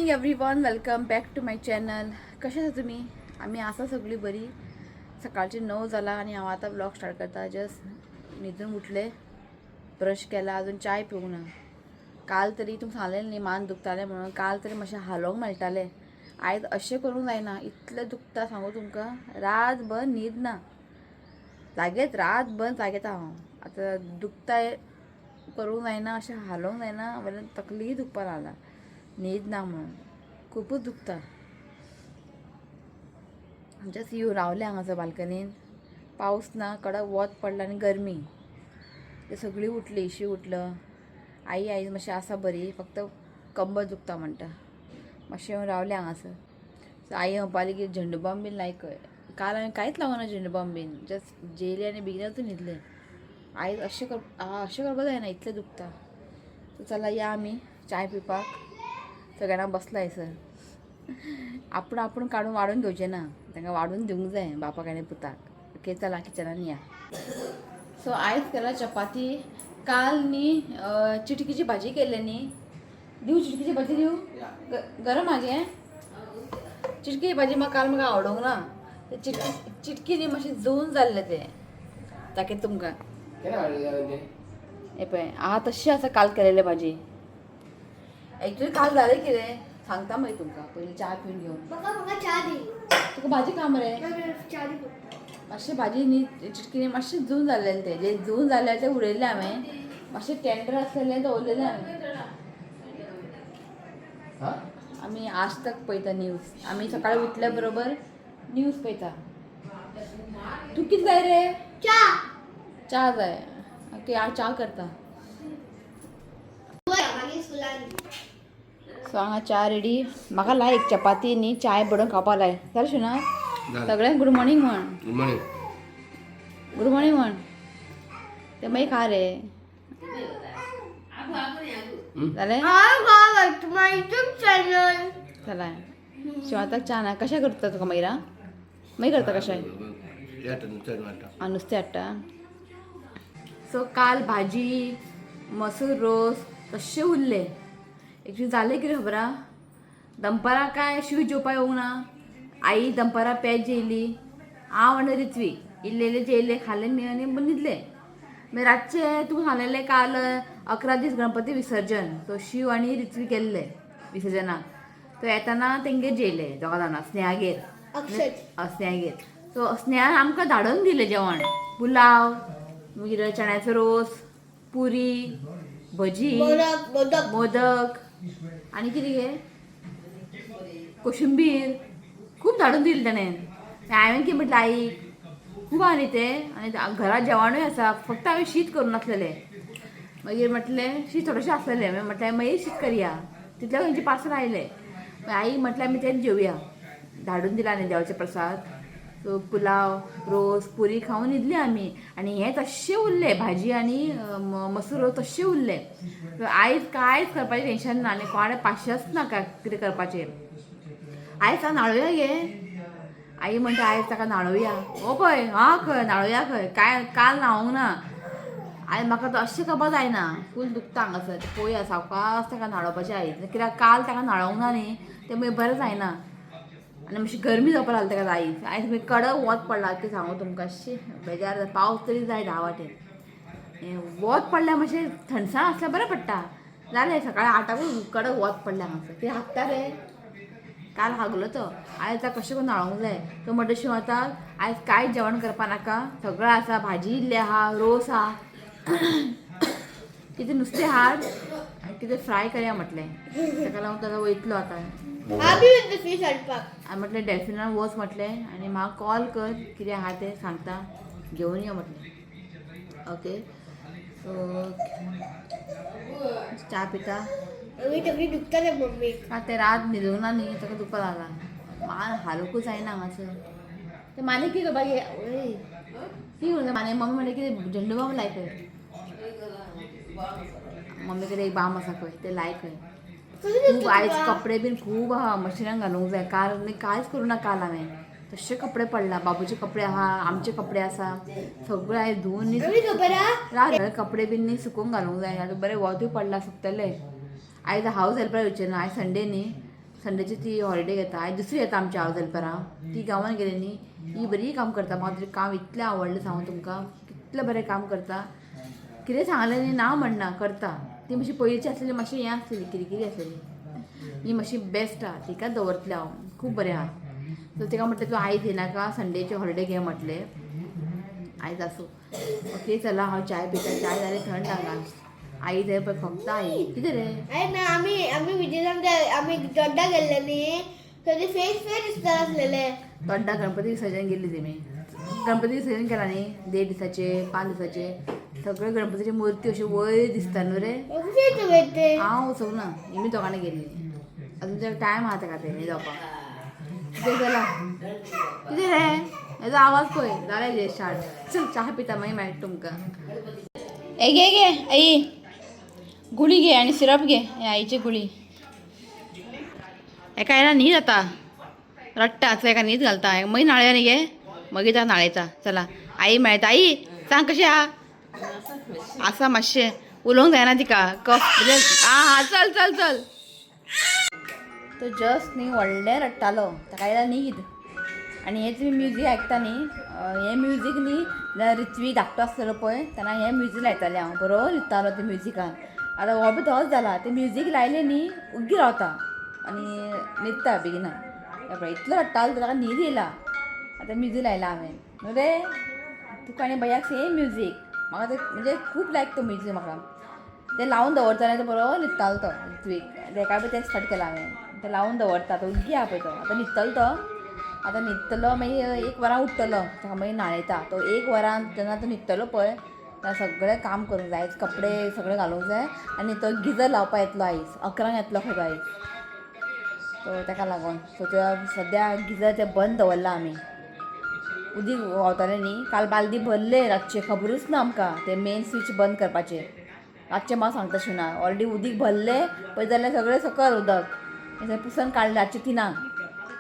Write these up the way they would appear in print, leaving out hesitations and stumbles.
Morning everyone, welcome back to my channel. कशे आसा तुमी? आमी आसा सगळीं बरी. सकाळचे 9 जाला आणि हांव आतां ब्लॉग स्टार्ट करता. जस्ट न्हिदून उठले, ब्रश केला, अजून चाय पिवंक ना. काल तरी तुमकां सांगलें न्ही मान दुखतालें म्हणून. काल तरी मातशें हालोंक मेळटालें. आयज अशें करूंक जायना. इतलें दुखता सांगू तुमकां. रातभर न्हीद ना. जागेच रातभर जागेता हांव. आतां दुखताय करूंक जायना, अशें हालोंक जायना. वेल्यान तकलीय दुखपाक लागला. न्हीद ना म्हणून खूपच दुखता. जस्ट येवन रावले हांगासर बाल्कनीन. पावस ना, कडक वत पडला आनी गरमी. ते सगळीं उठली, इशी उठलं. आई आयज मातशें आसा बरी, फक्त कंबर दुखता म्हणटा. मातशें येवन रावले हांगासर. सो आई म्हणपाली की झंडू बाम बीन लायक खंय. काल हांवें कांयच लावंक ना झंडू बाम बीन. जस्ट जेयली आनी बेगीनच न्हिदलें. आयज अशें करपाक जायना, इतलें दुखता. सो चला या आमी चाय पिवपाक. सगळ्यांना बसला सर. आपण काढून वाडून घेवचें ना, तांकां वाडून दिवंक जाय बापाक आनी पुताक. ओके चला किचनान या. सो आयज केला चपाती. काल न्ही चिटकीची भाजी केल्ली न्ही. दिवं चिटकीची भाजी दिवं. गरम आगे चिटकी भाजी काल म्हाका आवडोंक ना. ते चिटकी न्ही मातशें जून जाल्लें तें. ताके तुमकां हे पळय आहा तशी आसा काल केलेली भाजी. एक्चुअली काल जालें कितें सांगता मागीर तुमकां. पयलीं च्या पिवन घेवन म्हाका च्या दी. तुका भाजी खा मरे. मातशें भाजी न्ही चिटकी मातशें जून जाल्लें तें. जें जून जाल्लें तें उडयलें हांवें. मातशें टेंडर आसलेलें दवरलेलें हांवें. आमी आज तक पळयता न्यूज. आमी सकाळीं उठल्या बरोबर न्यूज पळयता. तूं कितें जाय रे? च्या जाय. ओके हांव च्या करता. सो हांगा च्या रेडी. म्हाका लाय एक चपाती न्ही चाय बडोवन खावपा लाय. जालें शुना? सगळ्यांक गुड मॉर्निंग म्हण. गुड मॉर्निंग म्हण. ते मागीर खा रे. जालें? चला शिवाताक च्या ना. कशें करता तुका मागीर? मागीर करता कशें? नुस्तें हाडटा. सो काल भाजी मसूर रोस तशें उरले. एक्चुली जालें कितें खबर आहा? दनपारां काय शिव जेवपा येवंक ना. आई दनपारां पेज जेयली. हांव आनी रित्वी इल्लें जेयलें, खालें आनी न्हिदलें. मागीर रातचें तुका सांगलेलें काल 11 दीस गणपती विसर्जन. सो शिव आनी रित्वी गेल्ले विसर्जनाक. तो येताना तेंगेर जेयलें दोगा जाणां स्नेहागेर. स्नेहागेर. सो स्नेहान आमकां धाडून दिलें जेवण. पुलाव, मागीर चण्याचो रोस, पुरी, भजी, मोदक आनी कितें गे कोशिंबीर खूब धाडून दिलें ताणें. हांवें कितें म्हटलें आई खूब आहा न्ही तें आनी घरा जेवणूय आसा, फक्त हांवें शीत करूं नासलेलें. मागीर म्हटलें शीत थोडेंशें आसलेलें. मागीर म्हटलें मागीर शीत करया. तितल्या खंयचें पार्सल आयलें. आई म्हटलें आमी तेंच जेवया. धाडून दिलां न्ही देवाचें प्रसाद. सो पुलाव, रोस, पुरी खावन न्हिदलीं आमी. आनी हें तश्शें उरलें भाजी आनी मसूर रोस तश्शें उरलें. आयज कांयच करपाचें टेंशन ना आनी कोणें पाशियेंस ना कितें करपाचें. आयज ताका नाळोया गे. आई म्हणटा आयज ताका नाळोया. हो पळय हां खंय नाळोया खंय. काल न्हावंक ना. आयज म्हाका तो अशें करपा जायना. फूल दुखता हांगासर. पळोवया सावकाश ताका नाळोवपाचें आयज. कित्याक काल ताका नाळोंक ना न्ही तें मागीर बरें जायना. आनी मातशी गरमी जावपा लागली ताका आयज. आयज मागीर कडक वत पडला कितें सांगू तुमकां. शी बेजार जाता. पावस तरी जाय 10 वाटेन. वत पडल्यार मातशें थंडसाण आसल्यार बरें पडटा. जालें सकाळीं 8 कडक वत पडलें हांगासर. कितें हागता रे? काल हागलो तो. आयज ताका कशें करून न्हाळोंक जाय. तो म्हणटा शिवताक आयज कांयच जेवण करपा नाका. सगळें आसा. भाजी इल्ली आहा, रोस आहा. कितें नुस्तें हाड कितें फ्राय करया म्हटलें. ताका लागून तो वयतलो आतां. हांवें म्हटलें डॅल्फिनान वच म्हटलें आनी म्हाका कॉल कर कितें आहा तें सांगता घेवन यो म्हटलें. ओके सो च्या पिता. तें रात न्हिदूंक ना न्ही ताका दुखपा लागला. मान हालोकूच जायना हांगासर. तें माने कितें करपाक कितें करूं माने. मम्मी म्हणलें कितें झंडू बाम लाय खंय. मम्मी कडेन एक बाम आसा खंय तें लाय खंय. खूब आयज कपडे बीन खूब आहा मशिनान घालूंक जाय. काल कांयच करूं ना. काल हांवें तशें कपडे पडला. बाबूचे कपडे आहा, आमचे कपडे आसा, सगळे आयज धुवन न्ही कपडे बीन न्ही सुकोवंक घालूंक जाय. आतां बरें वतूय पडला सुकतलें. आयज हावस हेल्पर येवचें ना. आयज संडे न्ही. संडेची ती हॉलिडे घेता आयज दुसरी येता आमच्या हांव दनपारां ती गांवांत गेली न्ही ही बरी काम करता म्हाका तरी काम इतलें आवडलें सांगू तुमकां कितलें बरें काम करता कितें सांगलें न्ही ना म्हणना करता ती मातशी पयलींची आसलेली मातशी हें आसलेली किरकिरी आसलेली ही मातशी बेस्ट आहा तिकाच दवरतलें हांव खूब बरें आहा सो तिका म्हटलें तूं आयज येनाका संडेची हॉलिडे घे म्हटलें आयज आसूं ओके चला हांव चाय पिता चाय जालें थंड हांगा आई थंय पळय फक्त आई कितें रे ना आम्ही विजयनगर आम्ही दोड्डा गेल्ले न्ही थंय फेस दिसता आसलेले दोड्डा गणपती विसर्जन गेल्ली तेमी गणपती विसर्जन केला न्ही 1.5 दिसाचे 5 दिसाचे सगळे गणपतीची मुर्ती अशी वयर दिसता न्हू रे हांव वचूंक ना हेमी दोगांनी गेल्ली अजून ते टायम आहा ताका ते जावपाक कितें जाला कितें रे हेजो आवाज पळय जालें जे स्टार्ट चल च्या पिता मागीर मेळटा तुमकां ए घे आई गुळी घे आणि सिरप घे आईची गुळी एका येना न्हीद जाता रडटा असं एका न्हीद घालता मागीर नाळ्यानी घे मागीर त्या नाळयता चला आई मेळटा आई सांग कशें आहा आसा मातशें उलोवंक जायना तिका कफ म्हणजे हा चल चल चल तो जस्ट न्ही व्हडलें रडटालो ताका येयला न्हीद आनी हें तुमी म्युजीक आयकता न्ही हें म्युजीक न्ही रित्वी धाकटो आसलेलो पळय तेन्ना हें म्युजीक लायतालें हांव बरो न्हिदतालो ते म्युजिकान आतां हो बी तोच जाला ते म्युजीक लायलें न्ही उग्गी रावता आनी न्हिदता बेगिना पळय इतलो रडटालो ताका न्हीद येयला आतां म्युजीक लायला हांवें न्हू रे तुका आनी भैयाक सेम म्युजीक म्हाका ते म्हणजे खूब लायक तो म्युजीक म्हाका ते लावन दवरतालें तो बरो न्हिदतालो तो रित्वीक तेका बी तें स्टार्ट केलां हांवें ते लावन दवरता तो उग्गी आहा पळय तो आतां न्हिदतलो तो आतां न्हिदतलो मागीर 1 वरां उठतलो ताका मागीर न्हाणयता तो 1 वरान तेन्ना तो न्हिदतलो पळय तेन्ना सगळें काम करूंक जाय कपडे सगळे घालूंक जाय आनी तो गिजर लावपाक येतलो आयज 11 येतलो खंय आयज तो ताका लागून सो ते सद्या गिजर ते बंद दवरला आमी उदीक व्हांवतालें न्ही काल बालदी भरले रातचे खबरूच ना आमकां ते मेन स्विच बंद करपाचें रातचें म्हाका सांगता शिवना ऑलरेडी उदीक भरले पळय जाल्यार सगळें सकयल उदक पुसन काडलें रातचें 3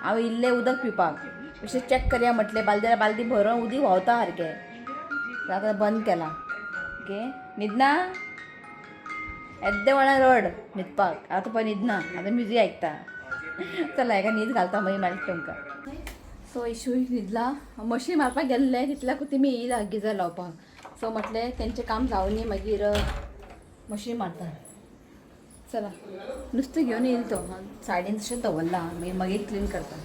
हांव इल्लें उदक पिवपाक अशें चॅक करया म्हटलें बालदी भरून उदीक व्हांवता सारकें आतां बंद केलां ओके न्हिदना येद्दे वळार रड न्हिदपाक आतां पळय न्हिदना आतां म्युजीक आयकता चला हेका न्हीद घालता मागीर मेळटा तुमकां सो इशू न्हिदला मशीन मारपाक गेल्ले तितल्याक तेमी येयला गिजर लावपाक सो म्हटलें तेंचें काम जावं न्ही मागीर मशीन मारता चला नुस्तें घेवन येयला तो सायडीन तशें दवरला मागीर क्लीन करता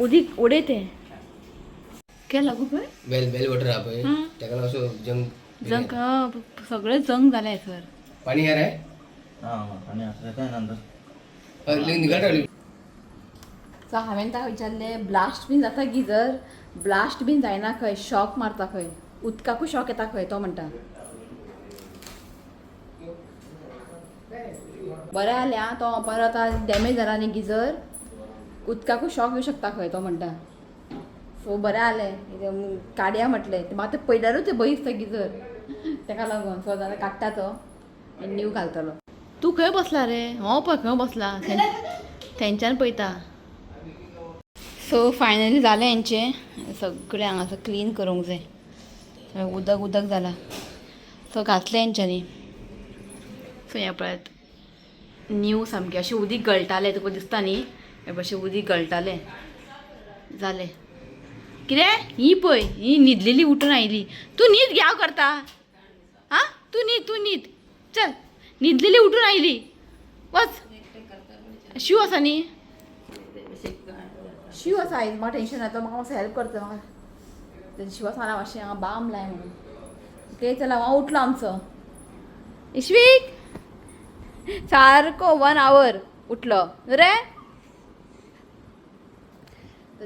उदीक उडय तें कें लागू पळय बेल वॉटर हा पळय ताका असो जंक सगळें जंक जालें सर पाणी हे रे पाणी असलं काय नंतर निघाल सो हांवें ताका विचारलें ब्लास्ट बीन जाता गिजर ब्लास्ट बीन जायना खंय शॉक मारता खंय उदकाकूय शॉक येता खंय तो म्हणटा बरें जालें आं तो परत आतां डॅमेज जाला न्ही गिजर उदकाकूय शॉक येवं शकता खंय तो म्हणटा सो बरें जालें काडया म्हटलें म्हाका तें पयल्यारूच भंय दिसता गिजर ताका लागून सो जाल्यार काडटा तो आनी न्यू घालतलो तूं खंय बसला रे हो पळय खंय बसला थंयच्यान पळयता सो फायनली जालें हेंचें सगळें हांगासर क्लीन करूंक जाय उदक जाला सो घातलें हेंच्यांनी सो हें पळयात न्यू सामकें अशें उदीक गळटालें तुका दिसता न्ही हे अशें उदीक गळटालें जालें कितें ही पळय ही न्हिदलेली उठून आयली तूं न्हीद घे हांव करता आं तूं न्हीद चल न्हिदलेली उठून आयली वच शिव आसा न्ही शिव आसा आयज म्हाका टेंशन येता म्हाका मातसो हेल्प करता म्हाका शिव सांगला मातशें हांगा बाम लाय म्हणून ओके चला हांव उठलो आमचो इश्वीक सारको 1 आवर उठलो रे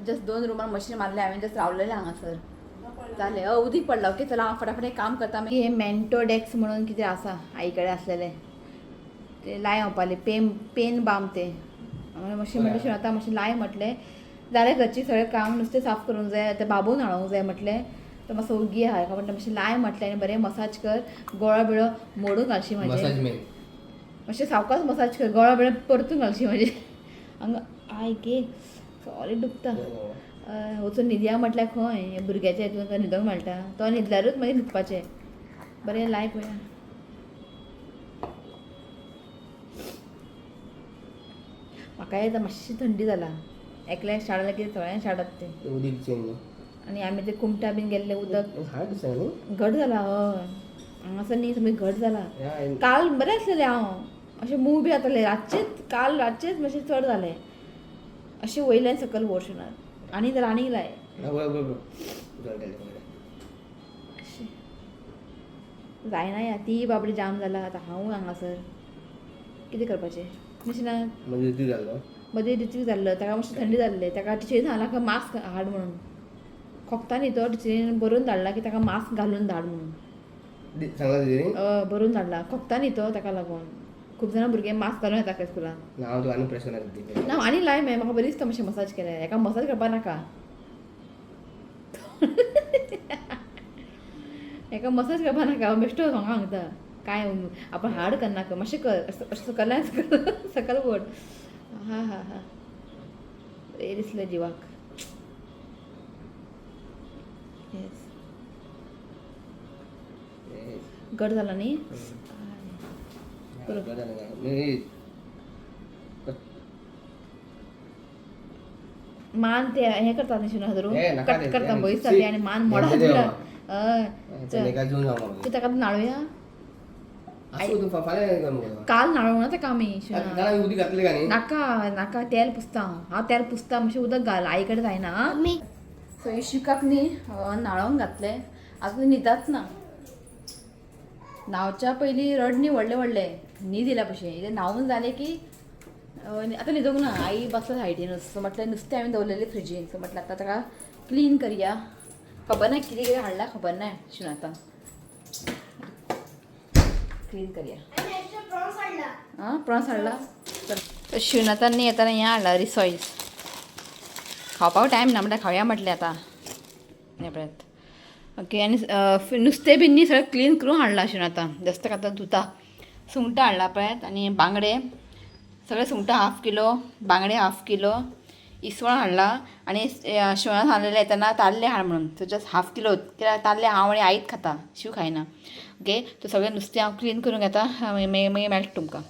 जस्ट 2 रुमान मशीन मारले हांवें जस्ट रावलेलें हांगासर जालें उदीक पडला ओके चला हांव फटाफट एक काम करता मागीर हें मेंटोडेक्स म्हणून कितें आसा आई कडेन आसलेलें ते लाय हांवपालें पेन बाम ते मशीन म्हटलें आतां मातशें लाय म्हटलें जालें घरचें सगळें काम नुस्तें साफ करूंक जाय ते बाबून हाडूंक जाय म्हटलें तो मातसो उगी आहा हेका म्हटलें मातशें लाय म्हटलें आनी बरें मसाज कर गळो बिळो मोडून घालशी म्हाजें मातशें सावकाश मसाज कर गळो बिळो परतून घालशी म्हाजें हांगा आय गे सॉरी दुखता वचून न्हिदया म्हटल्यार खंय भुरग्याच्या हितून न्हिदोंक मेळटा तो न्हिदल्यारूच मागीर न्हिदपाचें बरें लाय पळया म्हाका येता मातशी थंडी जाला एकल्याक शाळेला कितें सगळ्यांक शाळात ते उदीक चेंज आनी आमी ते कुमटा बीन गेल्ले उदक हार्ड दिसता न्ही घट जाला हय हांगासर न्ही सगळी घट जाला या काल बरें आसलेलें हांव अशें मूग बी जातालें रातचेच काल रातचेच मातशें चड जालें अशें वयल्यान सकयल वोर्शनात आनी तर आनीक लाय जायना या ती बाबडी जाम जाला आतां हांव हांगासर कितें करपाचें निशिना म्हणजे ती जालो मदीं टिचीक जाल्लो ताका मातशी थंडी जाल्ले ताका टिचरीन सांगला मास्क हाड म्हणून खोकता न्ही तो टिचरीन बरोवन धाडला की ताका मास्क घालून धाड म्हणून सांगला तिणी बरोवन धाडला खोकता न्ही तो ताका लागून खूब जाणां भुरगे मास्क घालून येता खंय स्कुलान हांव तुका आनी प्रेशर दिता ना आनी लाय मॅम म्हाका बरी दिसता मातशें मसाज केलें हेका मसाज करपा नाका हेका मसाज करपा नाका बेश्टो हांगा सांगता काय आपण हाड करनाका मातशें कर अशें सकयल्यान सकयल बोट हा हा हा बरें दिसलें जिवाक येस घट जाला न्ही मान ते हे करतात न्ही धरून कट करता बसता ते आनी मान मोडा दिला तूं ताका नाळुया काल नाळू ना ताका आमी उदीक घातलें काय न्ही नाका नाका तेल पुसता हांव तेल पुसता मातशें उदक घाल आई कडेन जायना सो इशिकाक न्ही न्हाळोंक घातलें आतां न्हिदाच ना न्हांवच्या पयलीं रड न्ही व्हडले व्हडले न्हीद येयल्या भशेन इथे न्हांवून जालें की आतां न्हिदूंक ना आई बसता सायडीनूच सो म्हटल्यार नुस्तें हांवें दवरलेलें फ्रिजीन सो म्हटल्यार आतां ताका क्लीन करया खबर ना कितें कितें हाडला खबर ना शिवन आतां क्लीन करया आं प्रॉन्स हाडला तर शिवन आतां न्ही येताना हें हाडला रिसॉयस खावपाक टायम ना म्हटल्यार खावया म्हटलें आतां हे पळयात ओके आनी नुस्तें बीन न्ही सगळें क्लीन करून हाडला शिवन आतां जास्त आतां धुता सुंगटां हाडला पळयात आनी बांगडे सगळे सुंगटां 1/2 किलो बांगडे 1/2 किलो इसवण हाडला आनी शिवणान सांगलेलें येताना ताल्ले हाड म्हणून सो जस्ट 1/2 किलो कित्याक ताल्ले हांव आनी आईच खाता शिव खायना ओके तो सगळें नुस्तें हांव क्लीन करून घेता मागीर मेळटा तुमकां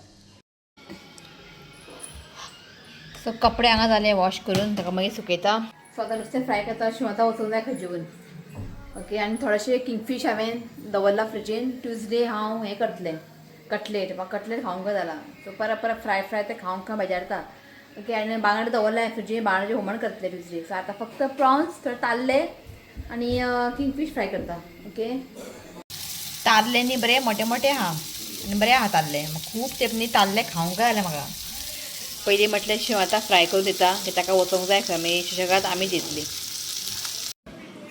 सो कपडे हांगा जाले वॉश करून ताका मागीर सुकयता सो आतां नुस्तें फ्राय करता शिव आतां वचूंक जाय खंय ओके आनी थोडेशें किंगफीश हांवें दवरला फ्रिजीन ट्युजडे हांव हें करतलें कटलेट म्हाका कटलेट खावंक जाला सो परत फ्राय ते खावंक बेजारता ओके आनी बांगडे दवरला फ्रिजीन बांगड्याचें हुमण करतलें ट्युजडे सो आतां फक्त प्रॉन्स थोडे ताल्ले आनी किंगफीश फ्राय करता ओके ताल्ले न्ही बरे मोटे मोटे आहा आनी बरे आहा ताल्ले खूब तेंप न्ही ताल्ले खावंक जाय म्हाका पयलीं म्हटल्यार शिव आतां फ्राय करून दिता की ताका वचोंक जाय खंय मागीर सुशेगाद आमी दितली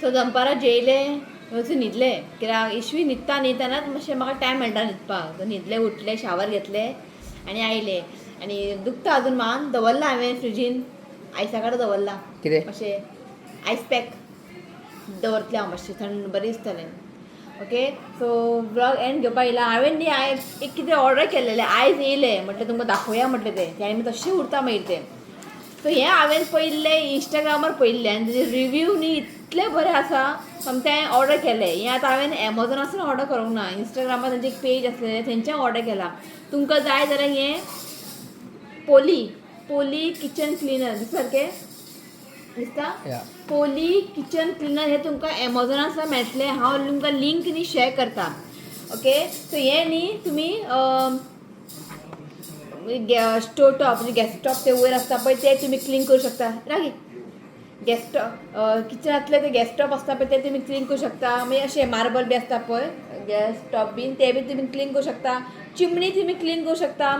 सो दनपारां जेयले वचून न्हिदले कित्याक इश्वी न्हिदतानाच मातशें म्हाका टायम मेळटा न्हिदपाक सो न्हिदले उठले शावर घेतले आनी आयले आनी दुखता अजून मान दवरला हांवें फ्रिजीन आयसा कडेन दवरला कितें मातशें आयस पॅक दवरतलें हांव मातशें थंड बरें दिसतलें ओके सो ब्लॉग एंड घेवपाक येयला हांवें न्ही आयज एक कितें ऑर्डर केल्लेलें आयज येयलें म्हटलें तुमकां दाखोवया म्हटलें तें आनी तशें उरता मागीर तें सो हें हांवें पयलें इंस्टाग्रामार पयल्लें आनी तेजे रिव्यू न्ही इतले बरें आसा समतें हांवें ऑर्डर केलें हें आतां हांवें एमोजॉनासून ऑर्डर करूंक ना इंस्टाग्रामार तेंचें एक पेज आसलेलें थंयच्यान ऑर्डर केलां तुमकां जाय जाल्यार हें पोली किचन क्लिनर सारकें दिसता पोली किचन क्लिनर हें तुमकां एमोजॉनार मेळटलें हांव तुमकां लिंक न्ही शेअर करता ओके सो हें न्ही तुमी स्टोव टॉप म्हणजे गॅस टॉप ते वयर आसता पळय ते तुमी क्लीन करूं शकता रागी गॅस टॉप किचनांतले ते गॅस टॉप आसता पळय ते तुमी क्लीन करूं शकता मागीर अशें मार्बल बी आसता पळय गॅस टॉप बीन ते बी तुमी क्लीन करूं शकता चिमणी तुमी क्लीन करूं शकता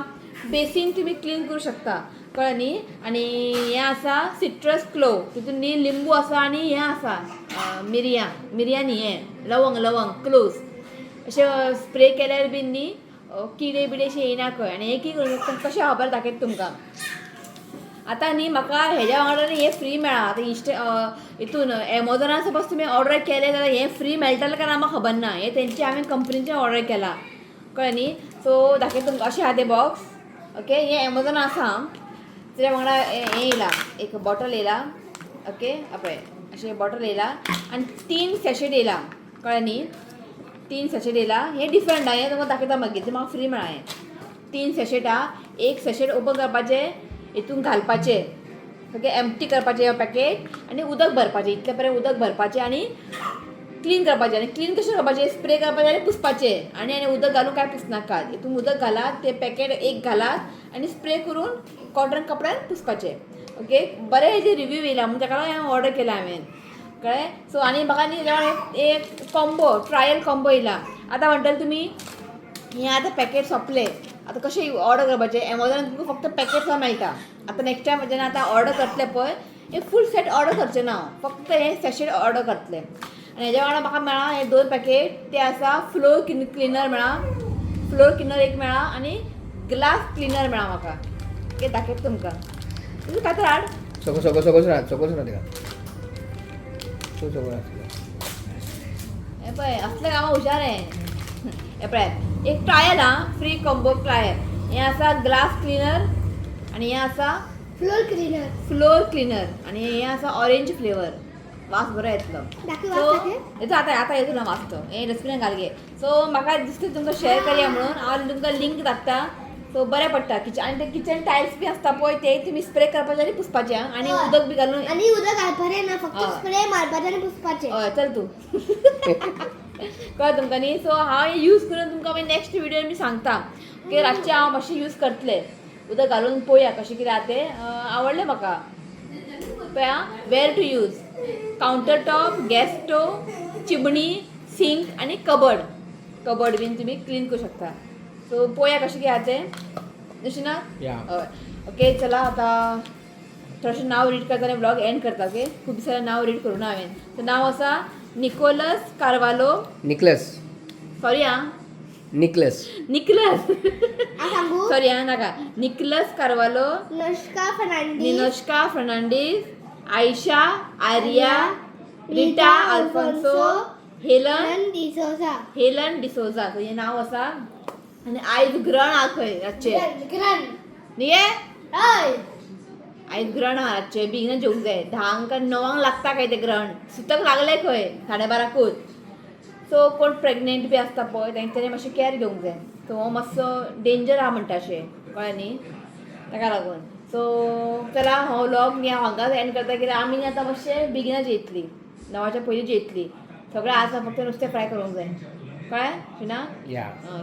बेसीन तुमी क्लीन करूं शकता कळ्ळें न्ही आनी हें आसा सिट्रस क्लोव तितून न्ही लिंबू आसा आनी हें आसा मिरयां न्ही हें लवंग क्लोव्स अशें स्प्रे केल्यार बीन न्ही किडे बिडे अशें येयना खंय आनी हें कितें करूं कशें खबर दाखयता तुमकां आतां न्ही म्हाका हेज्या वांगडा न्ही हें फ्री मेळ्ळा आतां हितून एमोजॉनार सपोज तुमी ऑर्डर केलें जाल्यार हें फ्री मेळटलें काय ना म्हाका खबर ना हें तेंचे हांवें कंपनीचें ऑर्डर केलां कळ्ळें न्ही सो दाखयता तुमकां अशें आहा तें बॉक्स ओके हें एमोजॉनार आसा तेज्या वांगडा हें येयलां एक बॉटल येयला ओके पळय अशें बॉटल येयला आनी 3 सॅशेट येयला कळ्ळें न्ही 3 सॅशेट येयला हें डिफरंट आहा हें तुमकां दाखयता मागीर तें म्हाका फ्री मेळ्ळा हें 3 सॅशेट आहा एक सॅशेट ओपन करपाचें हितून घालपाचे ओके एम्प्टी करपाचे हे पॅकेट आणि उदक भरपाचे इतले पर्यंत उदक भरपाचे आणि क्लीन करपाचे आणि क्लीन कशें करपाचे स्प्रे करपाचे आनी पुसपाचे आणि उदक घालून काय पुसनाकात हितून उदक घालात ते पॅकेट एक घालात आणि स्प्रे करून कॉटन कपड्यान पुसपाचे ओके बरे हेजे रिव्यू येयला म्हणून ताका लागून हांवें ऑर्डर केला हांवें कळ्ळें सो आनी म्हाका न्ही एक कॉम्बो ट्रायल कॉम्बो येयला आतां म्हणटले तुमी हे आतां पॅकेट सोंपले आतां कशें ऑर्डर करपाचें एमॅझॉनान तुमकां फक्त पॅकेट्सां मेळटा आतां नेक्स्ट टायम जेन्ना आतां ऑर्डर करतले पळय हे फूल सेट ऑर्डर करचें ना फक्त हे सॅशेट ऑर्डर करतले आनी हेज्या वांगडा म्हाका मेळ्ळा हे 2 पॅकेट ते आसा फ्लोर क्लिनर मेळ्ळा फ्लोर क्लिनर एक मेळ्ळा आनी ग्लास क्लिनर मेळ्ळा म्हाका ओके दाखयता तुमकां तुजें काय तर हाड सगळं राहत तिका सगळं हे पळय असले कामां हुशार हे पळय एक ट्रायल फ्री कॉम्बो ट्रायल हे आसा ग्लास क्लिनर आणि हे आसा फ्लोर क्लिनर आणि हे आसा ऑरेंज फ्लेवर वास बरो येतलो येतो आतां येतो ना वास तो हे डस्टबिनान घाल गे सो म्हाका दिसता तुमकां शेअर करया म्हणून हांव तुमकां लिंक धाडटा सो बरें पडटा किचन आनी ते किचन टायल्स बी आसता पळय ते तुमी स्प्रे करपाचे आनी पुसपाचे आनी उदक बी घालून आणि उदक घालपाचें ना फक्त स्प्रे मारपाचें आनी पुसपाचें हय चल तूं कळ्ळें तुमकां न्ही सो हांव हे यूज करून तुमकां मागीर नेक्स्ट विडियोन मी सांगता की रातचें हांव मातशें यूज करतलें उदक घालून पळोवया कशें कितें आहा तें आवडलें म्हाका पळय where to use counter top gas stove chimney sink आनी कबड बीन तुमी क्लीन करूं शकता सो पळोवया कशें कितें आहा तें तशें ना हय ओके चला आतां थोडेशें नांव रीड करता आनी ब्लॉग एंड करता ओके खूब सारें नांव रीड करूं ना हांवें सो नांव आसा निकोलस कार्वालो निकलस सॉरी निकलस सांगू सॉरी नाका निकलस कार्वालो निनोश्का फर्नांडीस आयशा आर्या रिटा अल्फोन्सो हेलन डिसोजा हे नांव आसा आनी आयज ग्रहण आहा खंय रातचें न्ही आयज ग्रहण आहा रातचें बेगीन जेवंक जाय 10 काय 9 लागता काय तें ग्रहण सुतक लागलें खंय 12:30 सो कोण प्रेग्नेंट बी आसता पळय तेंच्यांनी मातशें कॅर घेवंक जाय सो हो मातसो डेंजर आहा म्हणटा अशें कळ्ळें न्ही ताका लागून सो चला हो व्लॉग न्ही हांव हांगाच एंड करता कित्याक आमी आतां मातशें बेगिनाच जेयतलीं 9च्या पयलीं जेयतलीं सगळें आसा फक्त नुस्तें फ्राय करूंक जाय कळ्ळें शिना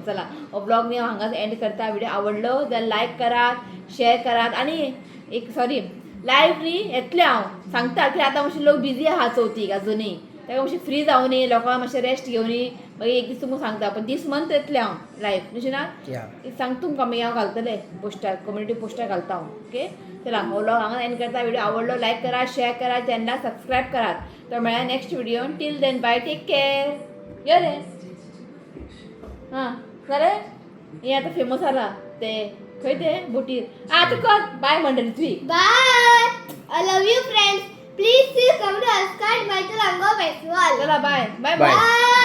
चला हो ब्लॉग न्ही हांव हांगाच एंड करता व्हिडिओ आवडलो जाल्यार लायक करात शेअर करात आनी एक सॉरी लायव्ह न्ही येतलें हांव सांगता की आतां मातशें लोक बिजी आहा चवथीक आजुनूय ताका मातशें फ्री जावं न्ही लोकांक मातशें रेस्ट घेवनी मागीर एक दीस तुमकां सांगता पण दीस मंथ येतलें हांव लायव्ह न्ही ना सांगता तुमकां मागीर हांव घालतलें पोस्टार कम्युनिटी पोस्टार घालता हांव ओके चला हो व्लॉग हांगा एंड करता व्हिडिओ आवडलो लायक करा शेअर करा चॅनलाक सबस्क्रायब करात तर मेळ्या नेक्स्ट व्हिडिओन टील देन बाय टेक केअर यो रे हां खरें हें आतां फेमस जाला ते खंय ते बोटीर आतां कर बाय मंडळी तुजी bye I love you friends. Please come to Ascot Vital Ango Festival. चला बाय बाय Bye. बाय